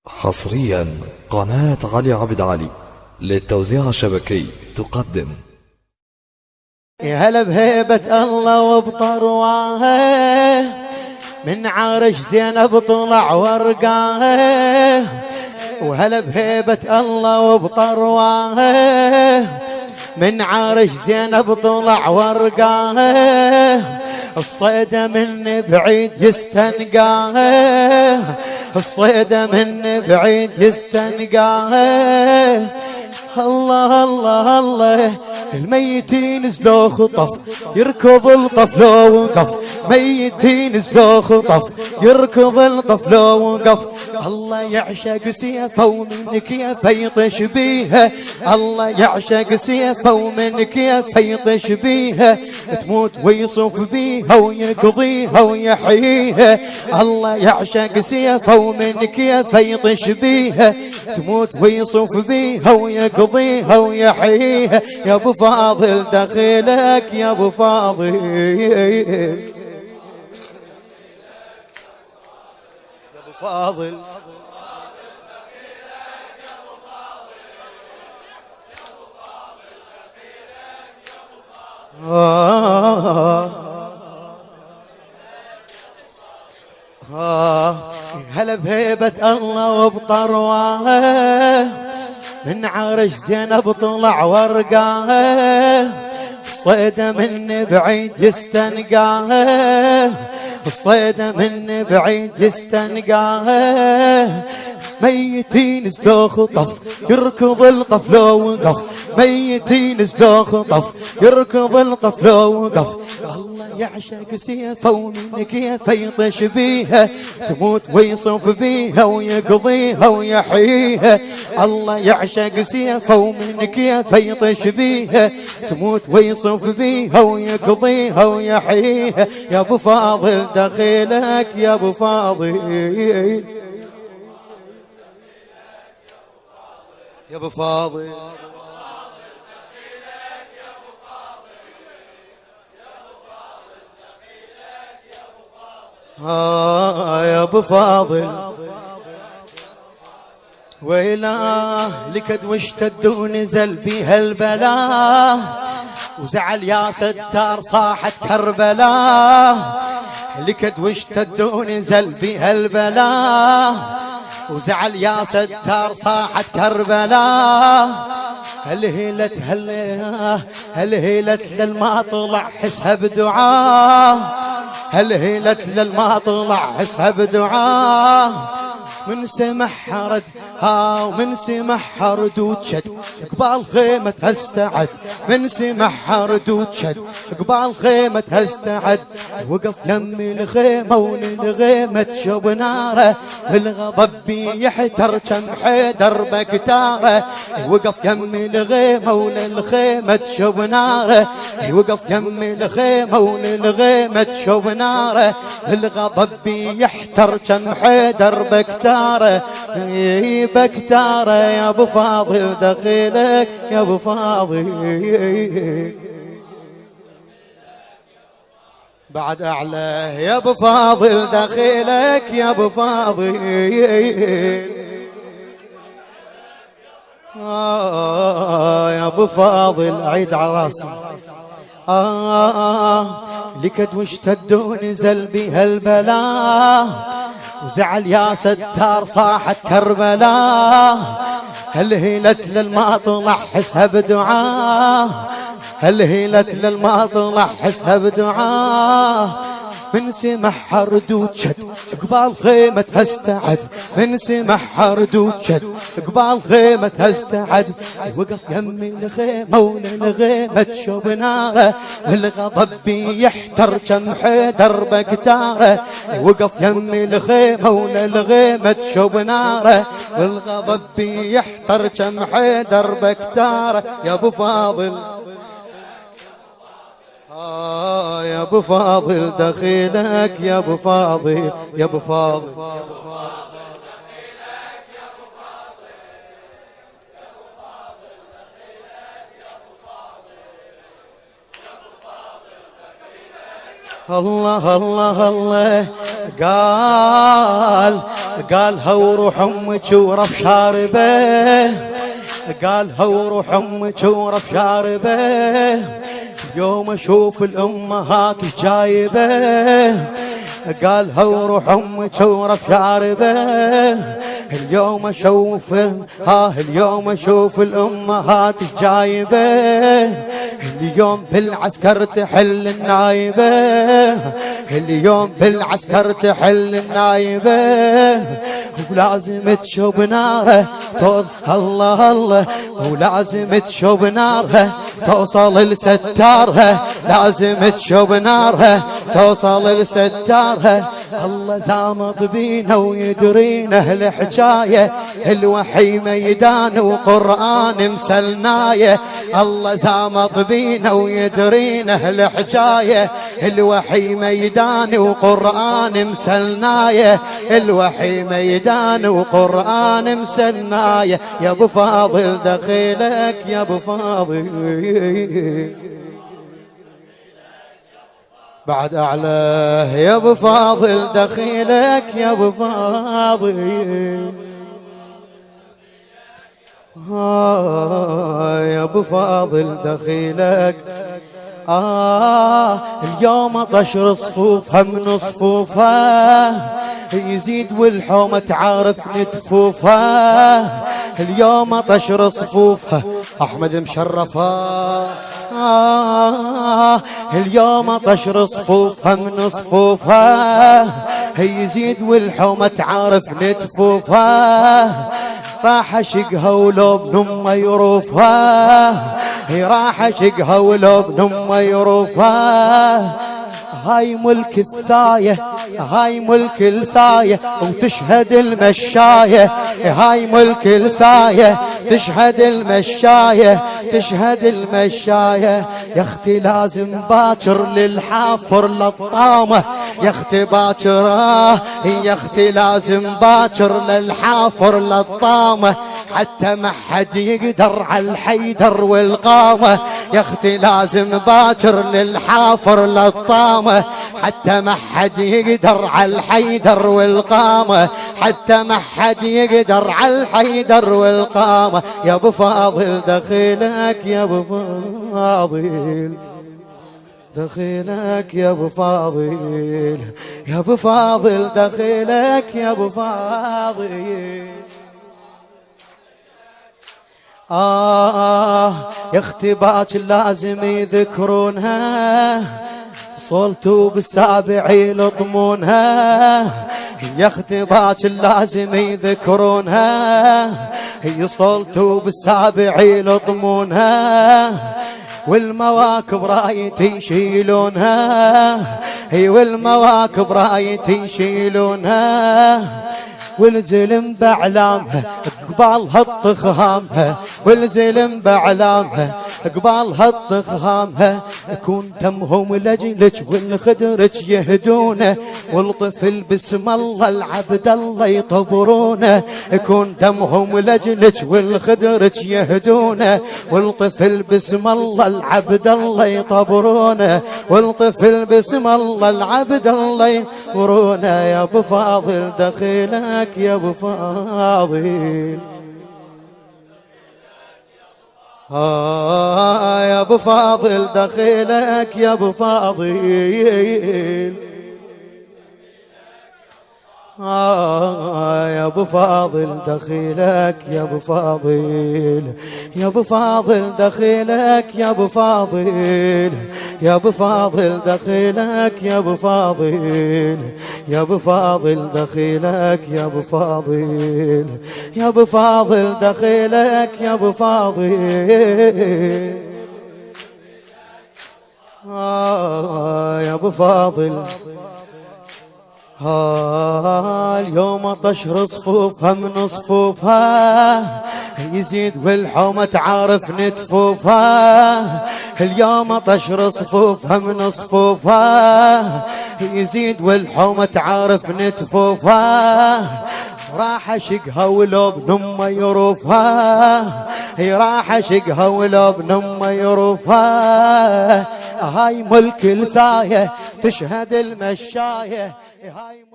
حصريا قناة علي عبد علي للتوزيع الشبكي تقدم. يا هلا بهيبة الله وبطرواه، من عرش زينب طلع ورقاه. وهلا بهيبة الله وبطرواه، من عرش زينب طلع ورقاه. الصيدة من بعيد يستنقاه، الصيدة من بعيد يستنقاه. الله الله الله، الميتين نزلوا خطف يركض الطفل وقف، ميتين نزلوا خطف يركض الطفل وقف. الله يعشق سيفه ومن كيف يطش بيها، الله يعشق سيفه ومن كيف يطش بيها. تموت ويصف بيها ويقضيها ويحييها، الله يعشق سيفه ومن كيف يطش بيها. تموت ويصف بيها ويقضيها ويحييها. يا ابو فاضل دخيلك يا ابو فاضل، يا ابو فاضل هلا بهيبة الله وبطرواه، من عرش زينب طلع ورقاه. الصيدة من بعيد يستنقاه، الصيدة من بعيد يستنقاه. ميتين نزلوا خطف يركض الطفل وقف، ميتين نزلوا خطف يركض الطفل وقف. الله يعشق سيفه ومن كيف يطش بيها، تموت ويصف بيها ويقضيها ويحييها. الله يعشق سيفه ومن كيف يطش بيها، تموت ويصف بيها ويقضيها ويحييها. يا ابو فاضل دخيلك يا ابو فاضل، يا ابو فاضل يا ابو فاضل. ويلاه لكد واشتد ونزل بيها البلاء، وزعل يا ستار صاحت كربلاء. لكد واشتد ونزل بيها البلاء، وزعل يا ستار صاحت كربلاء. هلهلت هلهلت للما طلع حسها بدعاه، هلهلت للما طلع حسها بدعاه. من سمح رد ومن سمح ردود شد قبال خيمتها استعد، من سمح ردود شد قبال خيمتها استعد. وقف يمي الخيمة وللغيمة شب ناره، الغضب بيحتر كم حيدر بكتاره. وقف يمي الغيمة وللخيمة شب ناره، وقف يمي الخيمة وللغيمة شب ناره. الغضب بيحتر كم حيدر بكتاره، بكتاره. يا ابو فاضل دخيلك يا ابو فاضل، بعد اعلى يا ابو فاضل دخيلك يا ابو فاضل. يا ابو فاضل عيد على راسي. لكد واشتد ونزل بها البلاء، وزعل يا ستار صاحت كربلاء. هلهلت للما طلع حسها بدعاه، هلهلت للما طلع حسها بدعاه. من سمح ردود شد قبال خيمتها استعد، من سمح ردود شد قبال خيمتها استعد. وقف يمي الخيمة وللغيمة شوب ناره، الغضب بيحتر كم حيدر بكتاره. وقف يمي الخيمة وللغيمة شوب ناره، الغضب بيحتر كم حيدر بكتاره. يا ابو فاضل يا ابو فاضل دخيلك يا ابو فاضل، يا ابو فاضل الله الله الله قالها وروح امك ورف شاربه، قالها وروح امك ورف شاربه، يوم اشوف الامهات جايبه، قالها وروح امك ورف شاربه، اليوم اشوف اليوم اشوف الامهات جايبه، اليوم بالعسكر تحل النايبه، اليوم بالعسكر تحل النايبه، ولازم تشوب ناره الله الله، ولازم تشوب ناره توصل لستارها، لازم تشوب نارها توصل لستارها، الله زامض بينا ويدرينا الحجاية، الوحي ميدان وقرآن مسلنايه، الله زامض بينا ويدرينا الحجاية، الوحي ميدان وقرآن مسلنايه، الوحي ميدان وقرآن مسلنايه، يا ابو فاضل دخيلك يا ابو فاضل بعد أعلى، يا ابو فاضل دخيلك يا ابو فاضل، يا ابو فاضل دخيلك، اليوم طشر صفوفها من صفوفها، يزيد والحومة تعارف نتفوفها، اليوم طشر صفوفها أحمد مشرفها، اليوم طشر صفوفها من صفوفها، يزيد والحومة تعارف نتفوفها، راح اشقها ولو ابن امه يروفها، راح اشقها ولو ابن امه يروفها، هاي ملك الثاية هاي ملك الثاية وتشهد المشاية، هاي ملك الثاية تشهد المشاية، تشهد المشاية، يا اختي لازم باكر للحافر للطامة، يا اختي باكر يا اختي لازم باكر للحافر للطامة، حتى ما حد يقدر على الحيدر والقامة، يا اختي لازم باكر للحافر للطامة، حتى ما حد يقدر على الحيدر والقامة، حتى ما حد يقدر على الحيدر والقامة، يا ابو فاضل دخيلك يا ابو فاضل دخيلك يا ابو فاضل، يا ابو فاضل دخيلك يا ابو فاضل، يا اختي باك لازم يذكرونها، صولتوا بالسابع يلطمونها، يا اختي باك لازم يذكرونها، هي صولتوا بالسابع يلطمونها، والمواكب رايتي يشيلونها، هي والمواكب رايتي يشيلونها، والزلم بعلامها قبالها الطخهامها، والزلم بعلامها قبالها الطخهامها، يكون دمهم لجلك والخدرك يهدونه، والطفل بسم الله العبد الله يطبرونه، يكون دمهم لجلك والخدرك يهدونه، والطفل بسم الله العبد الله يطبرونه، والطفل بسم الله العبد الله يطبرونه، يا ابو فاضل دخيلك يا ابو فاضل، يا ابو فاضل دخيلك يا ابو فاضل، يا ابو فاضل دخيلك يا ابو فاضل، يا ابو فاضل دخيلك يا ابو فاضل، يا ابو فاضل دخيلك يا ابو فاضل، يا ابو فاضل دخيلك يا ابو فاضل، يا ابو فاضل دخيلك يا ابو فاضل، يا ابو فاضل، اليوم طشر صفوفها من صفوفها، يزيد والحومة تعارف نتفوفها، اليوم طشر صفوفها من صفوفها، يزيد والحومة تعارف نتفوفها، راح اشقها ولو ابن امه يروفها، راح اشقها ولو ابن امه يروفها، هاي ملك الثاية تشهد المشاية هاي